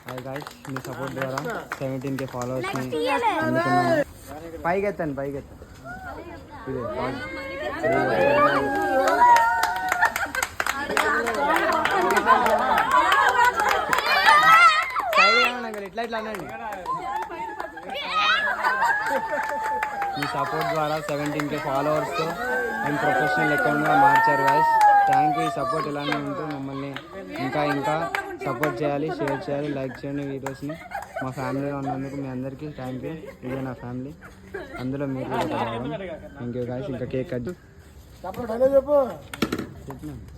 Hi guys, మీ support ద్వారా 17K ఫాలోవర్స్ని అందుకున్నాను. పైకెత్తాను ఇట్లా అనండి. మీ సపోర్ట్ ద్వారా 17K ఫాలోవర్స్తో మేము ప్రొఫెషనల్ అకౌంట్గా మార్చారు గాయ్స్. Thank you. ఈ సపోర్ట్ ఇలానే ఉంటూ మమ్మల్ని ఇంకా సపోర్ట్ చేయాలి, షేర్ చేయాలి, లైక్ చేయండి వీడియోస్ని. మా ఫ్యామిలీలో ఉన్నందుకు మీ అందరికీ థ్యాంక్ యూ. ఇదే నా ఫ్యామిలీ, అందులో మీరు థ్యాంక్ యూ గాయ్స్. ఇంకా కేక్ కట్ చెప్పినా